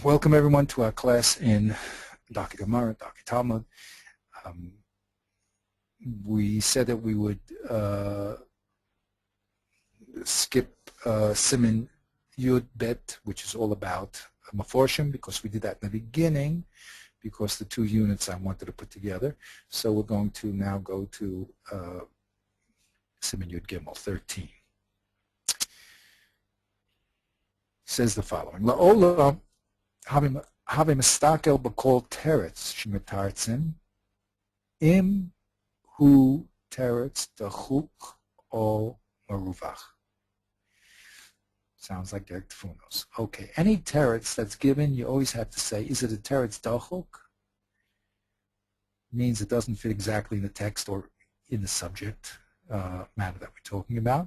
Welcome everyone to our class in Dr. Gemara, Dr. Talmud. Um, we said that we would skip Siman Yud Bet, which is all about Meforshim, because we did that in the beginning, because the two units I wanted to put together. So we're going to now go to Siman Yud Gimel 13. Says the following: La'olam have mistakel b'kol teretz shemitartzin im hu teretz dachuk o maruvach. Sounds like Derek Tfunos. Okay, any teretz that's given, you always have to say, is it a teretz dachuk? Means it doesn't fit exactly in the text or in the subject matter that we're talking about.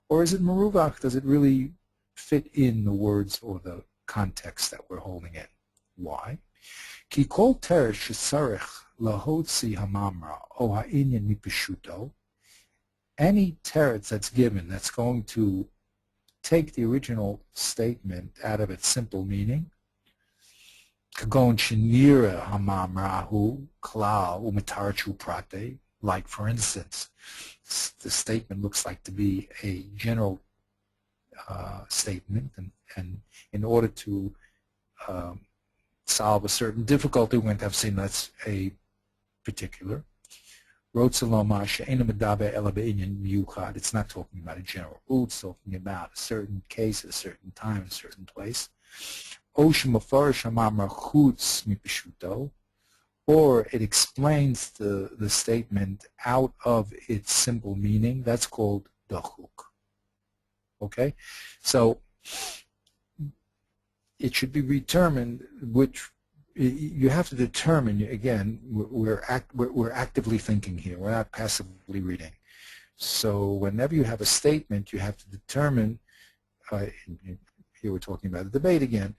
Or is it maruvach? Does it really fit in the words or the context that we're holding in? Why? Ki kol teretz shesarich lahotzi hamamra o ha'inyan mipeshuto. Any teretz that's given that's going to take the original statement out of its simple meaning, kagon shenira hamamrahu klal umitarchu prate, like for instance, the statement looks like to be a general statement, and in order to solve a certain difficulty, we're going to have to say that's a particular. It's not talking about a general rule, it's talking about a certain case, a certain time, a certain place. Or it explains the statement out of its simple meaning. That's called dachuk. Okay, so it should be determined which you have to determine. Again, we're actively thinking here. We're not passively reading. So whenever you have a statement, you have to determine. Here we're talking about a debate again.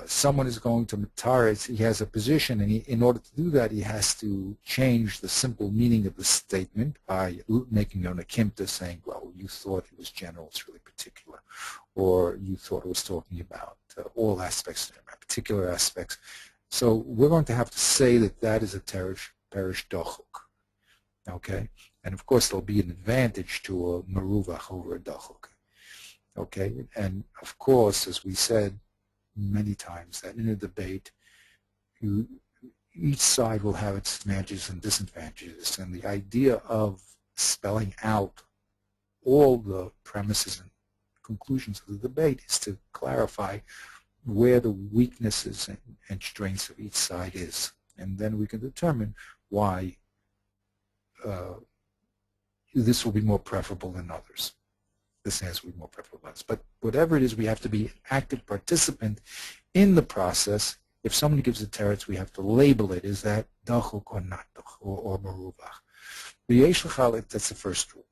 Someone is going to mitaretz. He has a position, and in order to do that, he has to change the simple meaning of the statement by making an akimta, saying, well, you thought it was general, it's really particular, or you thought it was talking about all aspects, particular aspects. So we're going to have to say that that is a perish dochuk. Okay? And of course, there'll be an advantage to a maruvach over a dochuk. Okay? And of course, as we said many times, that in a debate, each side will have its advantages and disadvantages, and the idea of spelling out all the premises and conclusions of the debate is to clarify where the weaknesses and strengths of each side is, and then we can determine why this will be more preferable than others. This answer will be more preferable than others. But whatever it is, we have to be an active participant in the process. If somebody gives a teretz, we have to label it. Is that dachuk or not dachuk, or maruvach? That's the first rule.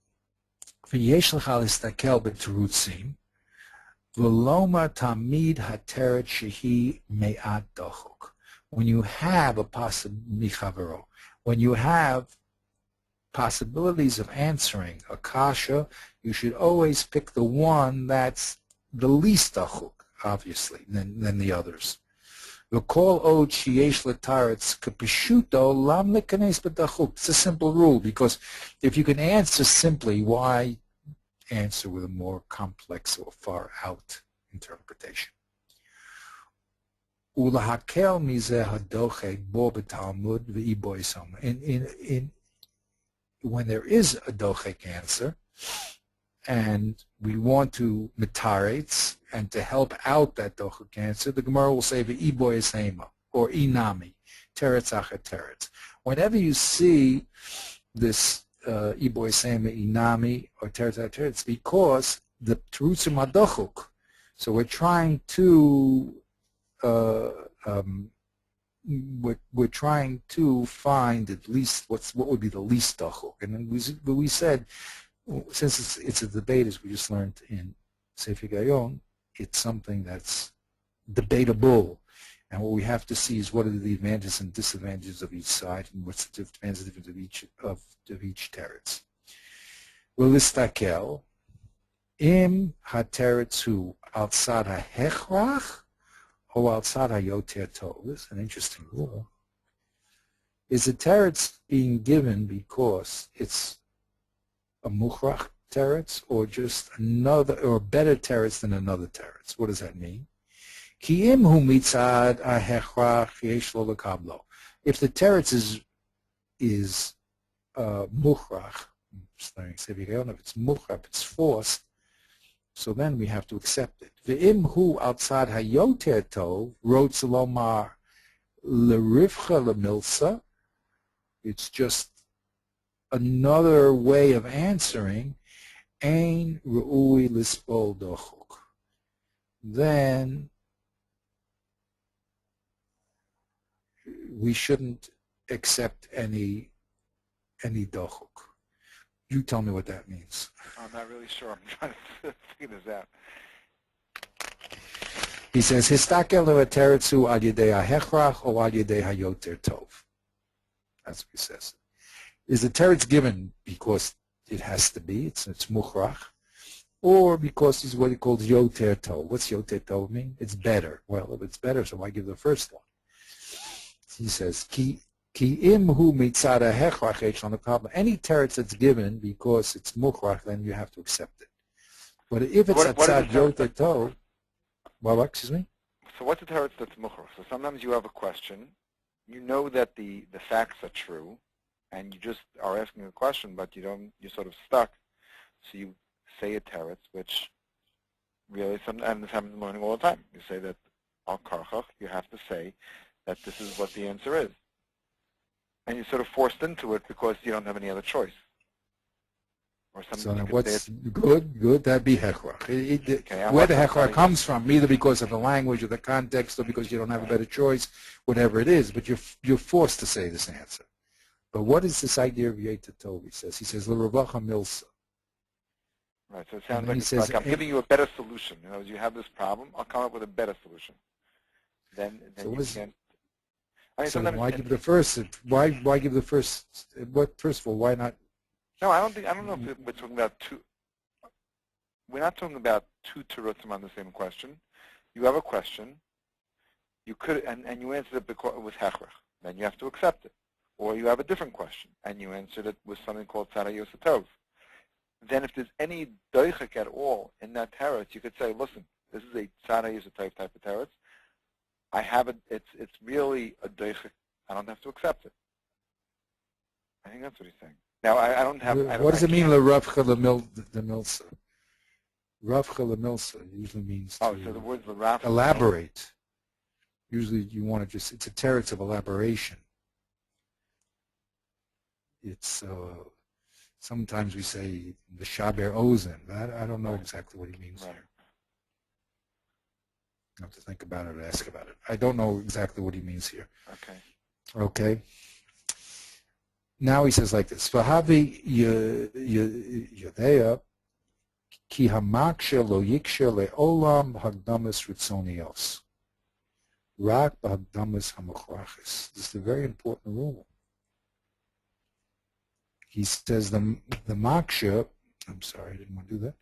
V'yesh l'cha l'stakel b'terutzim v'loma tamid hateret shehi me'at dachuk. When you have when you have possibilities of answering a kasha, you should always pick the one that's the least dachuk, obviously, than the others. It's a simple rule, because if you can answer simply, why answer with a more complex or far out interpretation? When there is a dochek answer, and we want to mitaretz and to help out that dochek answer, the Gemara will say v'iboy esema or inami, teretz acher teretz. Whenever you see this iboy esema, inami, or teretz acher teretz, because the terutzim adochuk. So we're trying to we're trying to find at least what would be the least dachuk, and then we said, since it's a debate, as we just learned in Sefer Gayon, it's something that's debatable, and what we have to see is what are the advantages and disadvantages of each side, and what's the advantages of each teretz. V'listakel im hateretz hu al tzad hahechrach o al tzad hayoter tov, this is an interesting rule, is the teretz being given because it's a mukhrach teretz, or just another, or better teretz than another teretz? What does that mean? Ki im hu mitzad hahechrach yesh lo lekablo. If the teretz is mukhrach, if it's mukhrach, it's forced, so then we have to accept it. Ve'im hu outside hayoter tov, wrote Salomar l'rivcha l'milsa, it's just another way of answering, ein ru'ui lispol dochuk. Then we shouldn't accept any dochuk. You tell me what that means. I'm not really sure. I'm trying to figure this out. He says, Histakel teretzu al yedei hahechrach o al yedei hayoter tov. That's what he says. Is the teretz given because it has to be, it's mukhrach, or because it's what he calls yoter tov? What's yoter tov mean? It's better. Well, if it's better, so why give the first one? He says, Ki im hu mitzad hahechrach yesh lo lekablo. Any teretz that's given because it's mukhrach, then you have to accept it. But if it's atzad yoter tov, well, excuse me? So what's a teretz that's mukhrach? So sometimes you have a question, you know that the facts are true, and you just are asking a question, but you're sort of stuck. So you say a teretz, which really, and this happens in learning all the time. You say that al karchach, you have to say that this is what the answer is. And you're sort of forced into it because you don't have any other choice. Or so then what's good, that'd be hechrach. Okay, where the hechrach comes from, either because of the language or the context, or because you don't have a better choice, whatever it is, but you're forced to say this answer. But what is this idea of Yoter Tov? He says, L'Ravacha Milsa. Right, so it sounds like, I'm giving you a better solution. You know, you have this problem, I'll come up with a better solution. Then so you can't. I mean, so why give the first? Why give the first? What, first of all, why not? No, I don't know if we're talking about two. We're not talking about two terutzim on the same question. You have a question. You could, and you answered it because it was hechrach. Then you have to accept it. Or you have a different question, and you answered it with something called tzad hayoter tov. Then if there's any doichik at all in that teretz, you could say, listen, this is a tzad hayoter tov type of teretz. I have it. It's really a doichik. I don't have to accept it. I think that's what he's saying. Now I don't have. What does it mean, l'ravcha l'milsa? Ravcha l'milsa usually means so the words l'ravcha. Elaborate. Usually you want to just, it's a teretz of elaboration. It's, sometimes we say the shaber ozen. I don't know exactly what he means here. I have to think about it or ask about it. I don't know exactly what he means here. Okay. Now he says like this: V'havi yodea ki hamaksha lo yiksha leolam hagdamas ritzonios rak b'hagdamas hamachrachis. This is a very important rule. He says the maksha. I'm sorry, I didn't want to do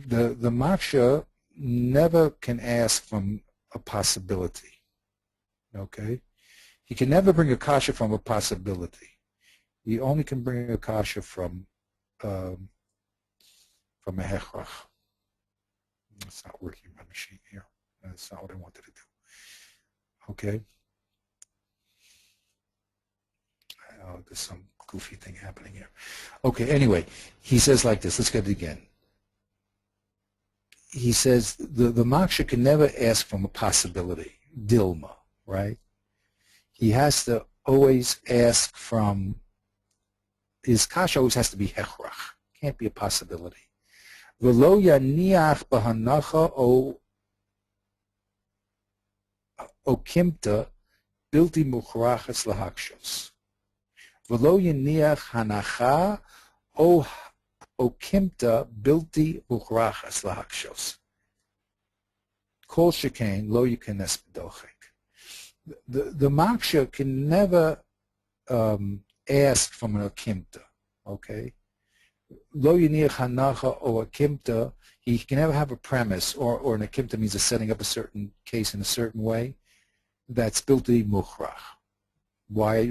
that. The maksha never can ask from a possibility. Okay, he can never bring a kasha from a possibility. He only can bring a kasha from a hechrach. It's not working my machine here. That's not what I wanted to do. Okay. There's some goofy thing happening here. Okay. Anyway, he says like this. Let's get it again. He says the maksha can never ask from a possibility, dilma, right? He has to always ask from. His kasha always has to be hechrach. Can't be a possibility. V'lo yaniach b'hanacha o kimta bilti muchrachas lahakshos. V'lo yaniach hanacha o kimta bilti muchrachas lahakshos. Kol shekain lo yikanes b'dochek. The maksha can never ask from an akimta, okay? lo yiniach hanacha or a kimta, he can never have a premise, or an akimta means a setting up a certain case in a certain way, that's bilti mukhrach. Why?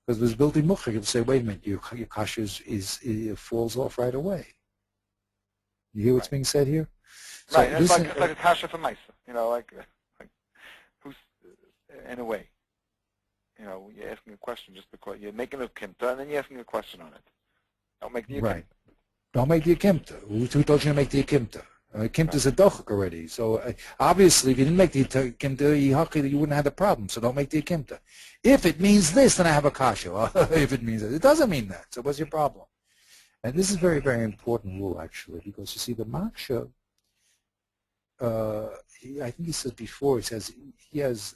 Because if it's bilti mukhrach, you say, wait a minute, your kasha it falls off right away. You hear what's being said here? So right, it's like a kasha for Maisa, like who's, in a way. You're asking a question just because you're making a kimta, and then you're asking a question on it. Don't make the akimta. Right. Don't make the akimta. Who told you to make the akimta? Akimta is a dochak already. So obviously, if you didn't make the akimta, you wouldn't have the problem. So don't make the akimta. If it means this, then I have a kasha. If it means that. It doesn't mean that. So what's your problem? And this is a very, very important rule, actually, because you see, the maksha, I think he said before, he says he has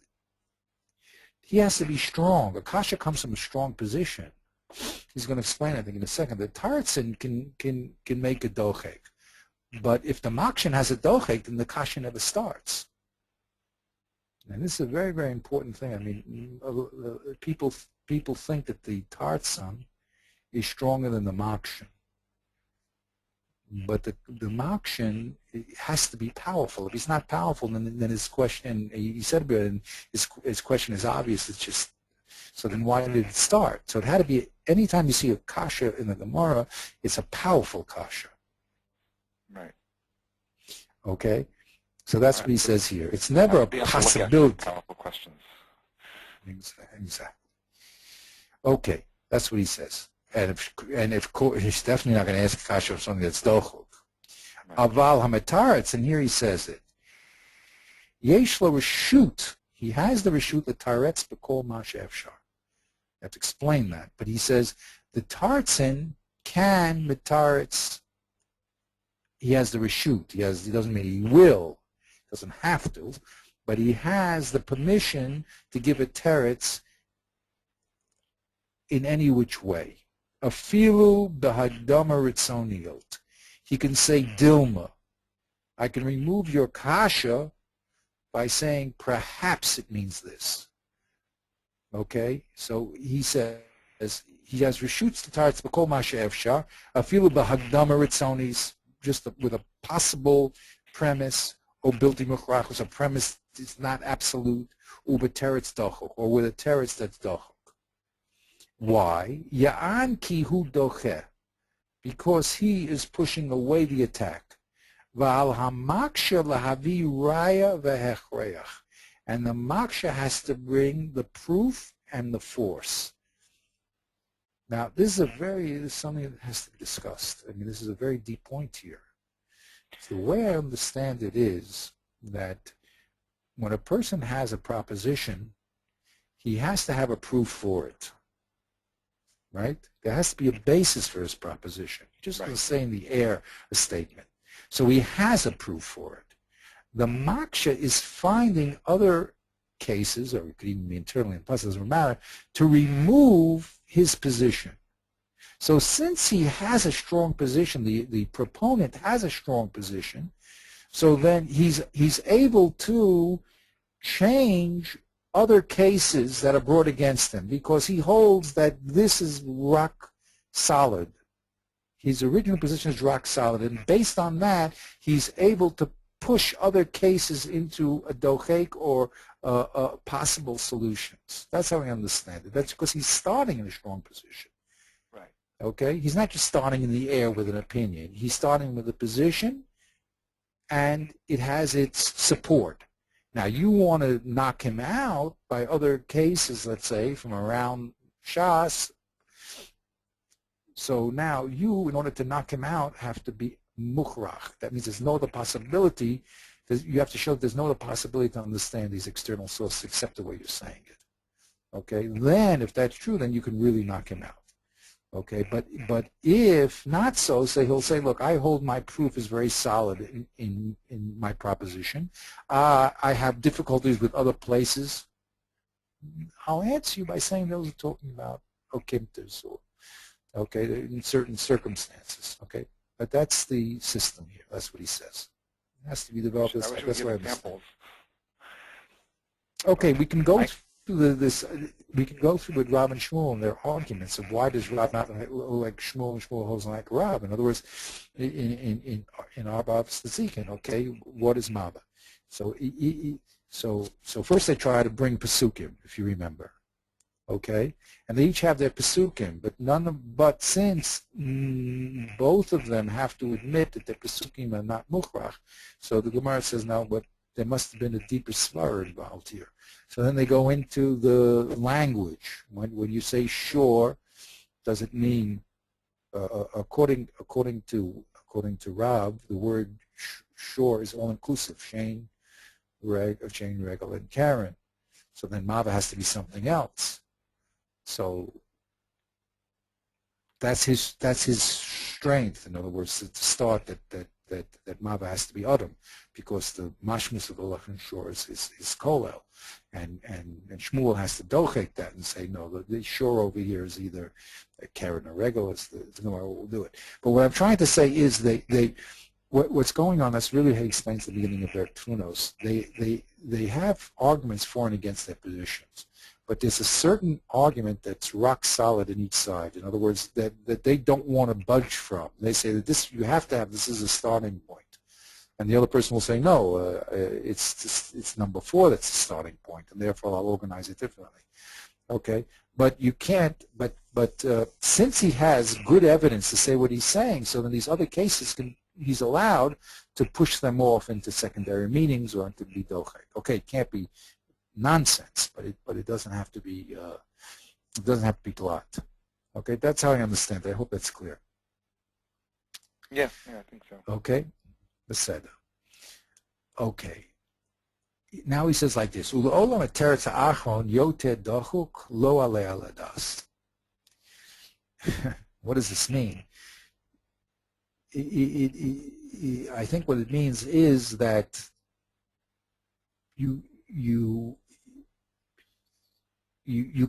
to be strong. A kasha comes from a strong position. He's going to explain, I think, in a second. The tartzin can make a dochek. But if the makshin has a dochek, then the kasha never starts. And this is a very, very important thing. I mean, people think that the tartzin is stronger than the makshin. But the makshin has to be powerful. If he's not powerful, then his question, he said about it, and his question is obvious. It's just, so then why did it start? So it had to be, anytime you see a kasha in the Gemara, it's a powerful kasha. Right. Okay? So that's what he says here. It's never a possibility. Powerful questions. Exactly. Okay, that's what he says. And if he's definitely not going to ask a kasha of something that's dochuk. Aval hametaretz, and here he says it. Yesh lo reshut. He has the reshut the taretz b'kol ma she'efshar. You have to explain that. But he says the tartzin can metaretz. He has the reshut. He doesn't mean he will. Doesn't have to. But he has the permission to give a teretz in any which way. Afilu b'hadama ritzoniot. He can say Dilma. I can remove your kasha by saying perhaps it means this. Okay? So he says he has reshutz the tarts b'kol ma she'efshar. Afilu b'hadama ritzonis, just with a possible premise, or bilti mukhrach, was a premise that's not absolute, uba teretz dochok, or with a teretz that's dochok. Why? Ya'an ki hu doche, because he is pushing away the attack. V'al hamaksha lahavi raya v'hechreach, and the maksha has to bring the proof and the force. Now, this is something that has to be discussed. I mean, this is a very deep point here. So the way I understand it is that when a person has a proposition, he has to have a proof for it. Right? There has to be a basis for his proposition. He just doesn't say in the air a statement. So he has a proof for it. The maksha is finding other cases, or it could even be internally, and plus it doesn't matter, to remove his position. So since he has a strong position, the proponent has a strong position, so then he's able to change other cases that are brought against him, because he holds that this is rock solid. His original position is rock solid, and based on that, he's able to push other cases into a dochek or possible solutions. That's how I understand it. That's because he's starting in a strong position. Right. Okay? He's not just starting in the air with an opinion. He's starting with a position, and it has its support. Now, you want to knock him out by other cases, let's say, from around Shas. So now you, in order to knock him out, have to be mukhrach. That means there's no other possibility. You have to show that there's no other possibility to understand these external sources except the way you're saying it. Okay? Then, if that's true, then you can really knock him out. Okay? But if not so, he'll say, look, I hold my proof is very solid in my proposition. I have difficulties with other places. I'll answer you by saying those are talking about okimtas, or okay, in certain circumstances. Okay? But that's the system here. That's what he says. It has to be developed. That's what I understand. Okay, we can go. through this. We can go through with Rav and Shmuel and their arguments of why does Rav not like Shmuel and Shmuel holds like Rav. In other words, in Arba Tzikin, okay, what is Maba? So first they try to bring Pesukim, if you remember, okay, and they each have their Pesukim, but since both of them have to admit that their Pesukim are not Mukhrach, so the Gemara says now, but there must have been a deeper svara involved here. So then they go into the language. When you say shore, does it mean, according to Rav, the word shore is all inclusive, Shane, Regal, and Karen. So then Mava has to be something else. So that's his strength. In other words, to start that Mava has to be Adam, because the mashmus of the Lachlan shore is kolel, and Shmuel has to dochek that and say no, the shore over here is either a Karen or Regal. The Gemara will do it. But what I'm trying to say is what's going on. That's really how he explains the beginning of their Tunos. They have arguments for and against their positions, but there's a certain argument that's rock solid in each side. In other words, that they don't want to budge from. They say that this is a starting point, and the other person will say no, it's number 4 that's the starting point, and therefore I'll organize it differently. Okay, but you can't. But since he has good evidence to say what he's saying, so then these other cases he's allowed to push them off into secondary meanings or into bidochek. Okay, it can't be nonsense, but it doesn't have to be glot. Okay, that's how I understand it. I hope that's clear. Yeah, I think so. Okay, beseda. Okay. Now he says like this: U'la'olam eteretz ha'achron yoter dachuk lo alei aladas. What does this mean? I think what it means is that you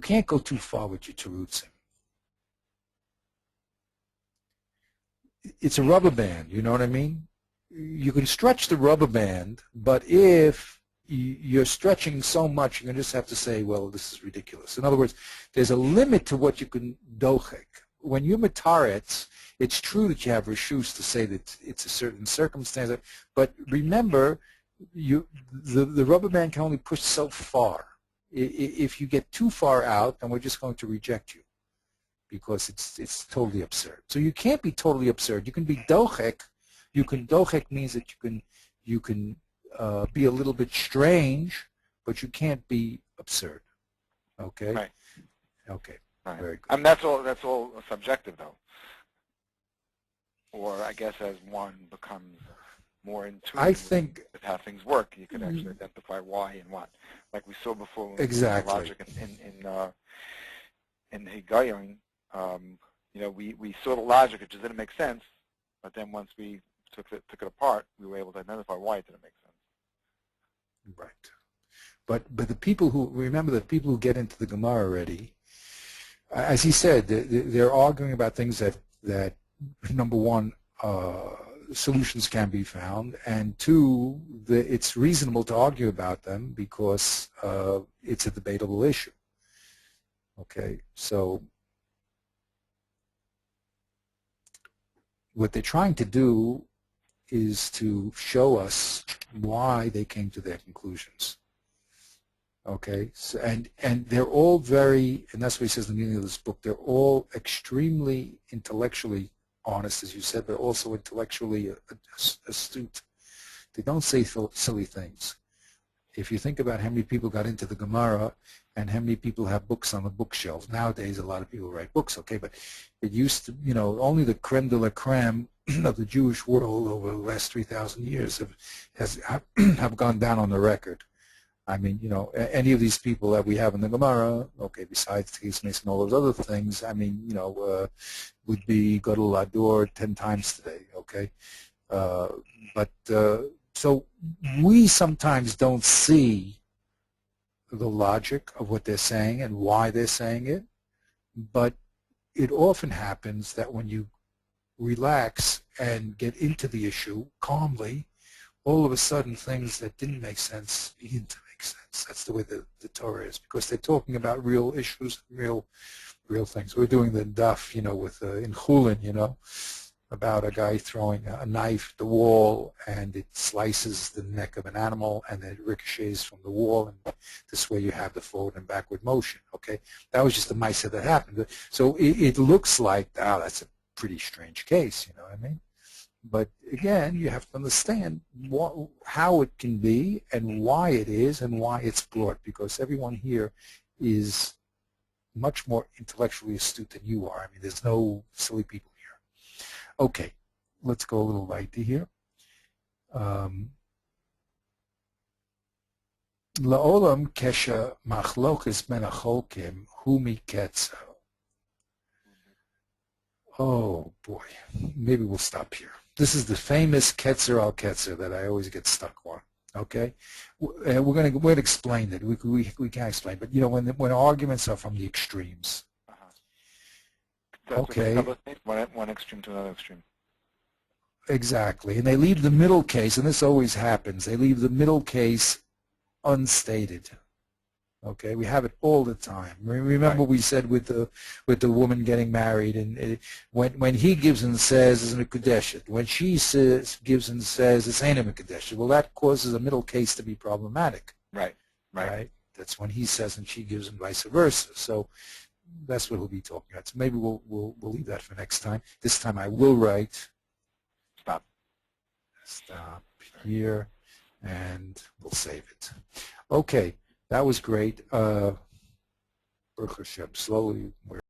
can't go too far with your terutzim. It's a rubber band, you know what I mean? You can stretch the rubber band, but if you're stretching so much, you're going to just have to say, well, this is ridiculous. In other words, there's a limit to what you can dochek. When you're mataretz, it's true that you have reshus to say that it's a certain circumstance, but remember, the rubber band can only push so far. If you get too far out, then we're just going to reject you, because it's totally absurd. So you can't be totally absurd. You can be dochek. Dochek means that you can be a little bit strange, but you can't be absurd. Okay. Right. Okay. Right. Very good. I mean, that's all subjective, though. Or I guess as one becomes more in tune with how things work, you can actually identify why and what. Like we saw before in exactly. logic in Higayon, we saw the logic, it just didn't make sense, but then once we took it apart, we were able to identify why it didn't make sense. Right. But the people who get into the Gemara already, as he said, they're arguing about things that number one, solutions can be found, and two, it's reasonable to argue about them because it's a debatable issue. Okay, so what they're trying to do is to show us why they came to their conclusions. Okay, so, and they're all very, and that's what he says in the beginning of this book, they're all extremely intellectually honest, as you said, but also intellectually astute. They don't say silly things. If you think about how many people got into the Gemara and how many people have books on the bookshelves, nowadays a lot of people write books, okay, but it used to, only the creme de la creme of the Jewish world over the last 3,000 years have gone down on the record. I mean, any of these people that we have in the Gemara, okay, besides Tigis Mason and all those other things, I mean, would be Gadol Ador 10 times today, okay? So we sometimes don't see the logic of what they're saying and why they're saying it, but it often happens that when you relax and get into the issue calmly, all of a sudden things that didn't make sense begin to make makes sense. That's the way the Torah is, because they're talking about real issues, real things. We're doing the daf, with in Chulin, about a guy throwing a knife at the wall, and it slices the neck of an animal, and then it ricochets from the wall, and this way you have the forward and backward motion. Okay, that was just a ma'aseh that happened. So it looks like, that's a pretty strange case. You know what I mean? But again, you have to understand how it can be and why it is and why it's brought, because everyone here is much more intellectually astute than you are. I mean, there's no silly people here. Okay, let's go a little lighter here. La'olam kesha machlokes ben acholkim hu miketzer. Oh boy, maybe we'll stop here. This is the famous ketzer al ketzer that I always get stuck on. Okay, we're going to explain it. We can't explain, but when arguments are from the extremes. Okay. One extreme to another extreme. Exactly, and they leave the middle case, and this always happens. They leave the middle case unstated. Okay, we have it all the time. Remember, we said with the woman getting married, and when he gives and says it's a mekudeshet, when she gives and says it's ain't a mekudeshet, well, that causes a middle case to be problematic. Right. That's when he says and she gives and vice versa. So that's what we'll be talking about. So maybe we'll leave that for next time. This time I will write. Stop here, and we'll save it. Okay. That was great. Baruch Hashem. Slowly, we're